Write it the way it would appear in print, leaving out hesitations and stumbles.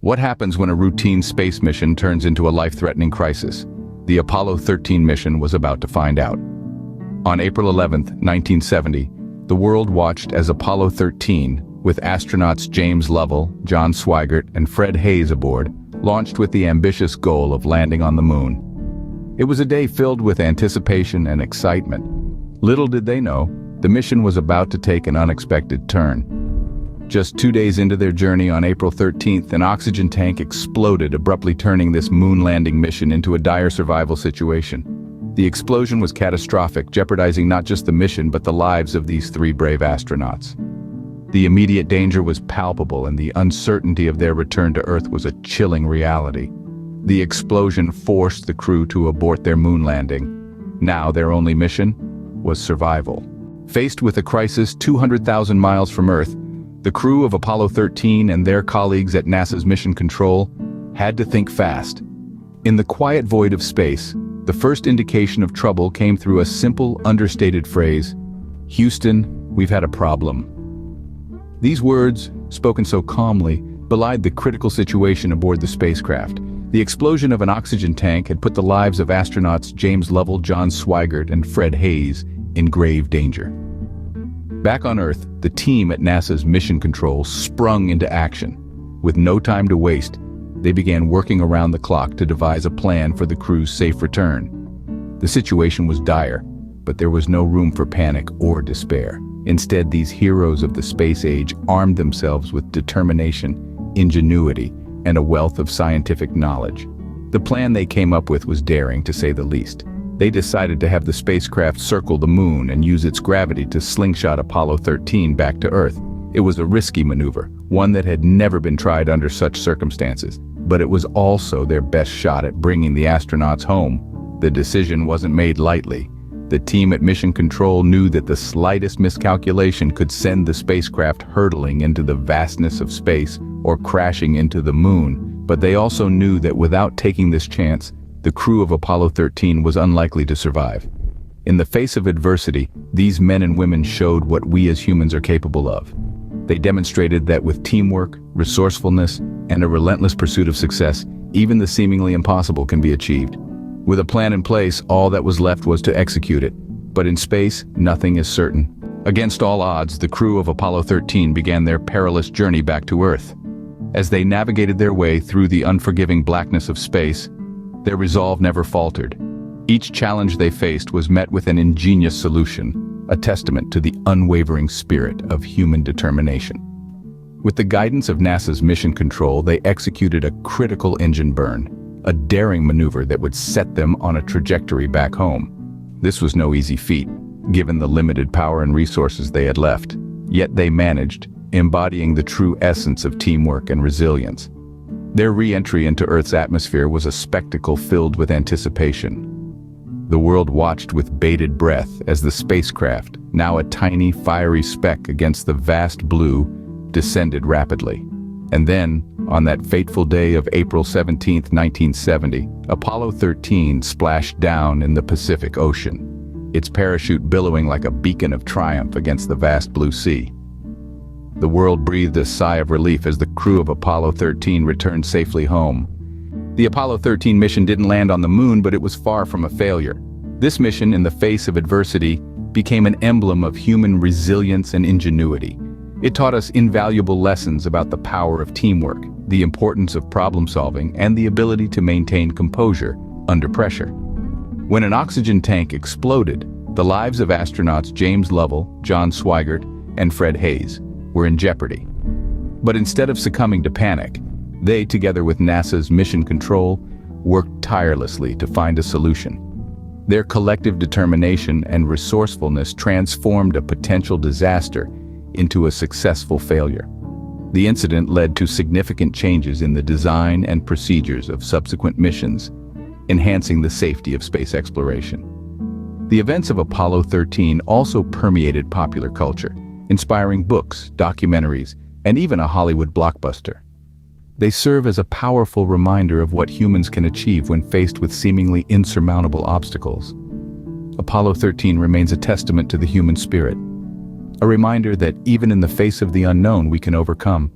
What happens when a routine space mission turns into a life-threatening crisis? The Apollo 13 mission was about to find out. On April 11, 1970, the world watched as Apollo 13, with astronauts James Lovell, John Swigert, and Fred Haise aboard, launched with the ambitious goal of landing on the moon. It was a day filled with anticipation and excitement. Little did they know, the mission was about to take an unexpected turn. Just 2 days into their journey on April 13th, an oxygen tank exploded, abruptly turning this moon landing mission into a dire survival situation. The explosion was catastrophic, jeopardizing not just the mission but the lives of these 3 brave astronauts. The immediate danger was palpable, and the uncertainty of their return to Earth was a chilling reality. The explosion forced the crew to abort their moon landing. Now their only mission was survival. Faced with a crisis 200,000 miles from Earth, the crew of Apollo 13 and their colleagues at NASA's Mission Control had to think fast. In the quiet void of space, the first indication of trouble came through a simple, understated phrase: "Houston, we've had a problem." These words, spoken so calmly, belied the critical situation aboard the spacecraft. The explosion of an oxygen tank had put the lives of astronauts James Lovell, John Swigert, and Fred Haise in grave danger. Back on Earth, the team at NASA's Mission Control sprung into action. With no time to waste, they began working around the clock to devise a plan for the crew's safe return. The situation was dire, but there was no room for panic or despair. Instead, these heroes of the space age armed themselves with determination, ingenuity, and a wealth of scientific knowledge. The plan they came up with was daring, to say the least. They decided to have the spacecraft circle the moon and use its gravity to slingshot Apollo 13 back to Earth. It was a risky maneuver, one that had never been tried under such circumstances, but it was also their best shot at bringing the astronauts home. The decision wasn't made lightly. The team at Mission Control knew that the slightest miscalculation could send the spacecraft hurtling into the vastness of space or crashing into the moon, but they also knew that without taking this chance, the crew of Apollo 13 was unlikely to survive. In the face of adversity, these men and women showed what we as humans are capable of. They demonstrated that with teamwork, resourcefulness, and a relentless pursuit of success, even the seemingly impossible can be achieved. With a plan in place, all that was left was to execute it. But in space, nothing is certain. Against all odds, the crew of Apollo 13 began their perilous journey back to Earth. As they navigated their way through the unforgiving blackness of space, their resolve never faltered. Each challenge they faced was met with an ingenious solution, a testament to the unwavering spirit of human determination. With the guidance of NASA's Mission Control, they executed a critical engine burn, a daring maneuver that would set them on a trajectory back home. This was no easy feat, given the limited power and resources they had left. Yet they managed, embodying the true essence of teamwork and resilience. Their re-entry into Earth's atmosphere was a spectacle filled with anticipation. The world watched with bated breath as the spacecraft, now a tiny, fiery speck against the vast blue, descended rapidly. And then, on that fateful day of April 17, 1970, Apollo 13 splashed down in the Pacific Ocean, its parachute billowing like a beacon of triumph against the vast blue sea. The world breathed a sigh of relief as the crew of Apollo 13 returned safely home. The Apollo 13 mission didn't land on the moon, but it was far from a failure. This mission, in the face of adversity, became an emblem of human resilience and ingenuity. It taught us invaluable lessons about the power of teamwork, the importance of problem-solving, and the ability to maintain composure under pressure. When an oxygen tank exploded, the lives of astronauts James Lovell, John Swigert, and Fred Haise were in jeopardy. But instead of succumbing to panic, they, together with NASA's Mission Control, worked tirelessly to find a solution. Their collective determination and resourcefulness transformed a potential disaster into a successful failure. The incident led to significant changes in the design and procedures of subsequent missions, enhancing the safety of space exploration. The events of Apollo 13 also permeated popular culture, inspiring books, documentaries, and even a Hollywood blockbuster. They serve as a powerful reminder of what humans can achieve when faced with seemingly insurmountable obstacles. Apollo 13 remains a testament to the human spirit, a reminder that even in the face of the unknown we can overcome.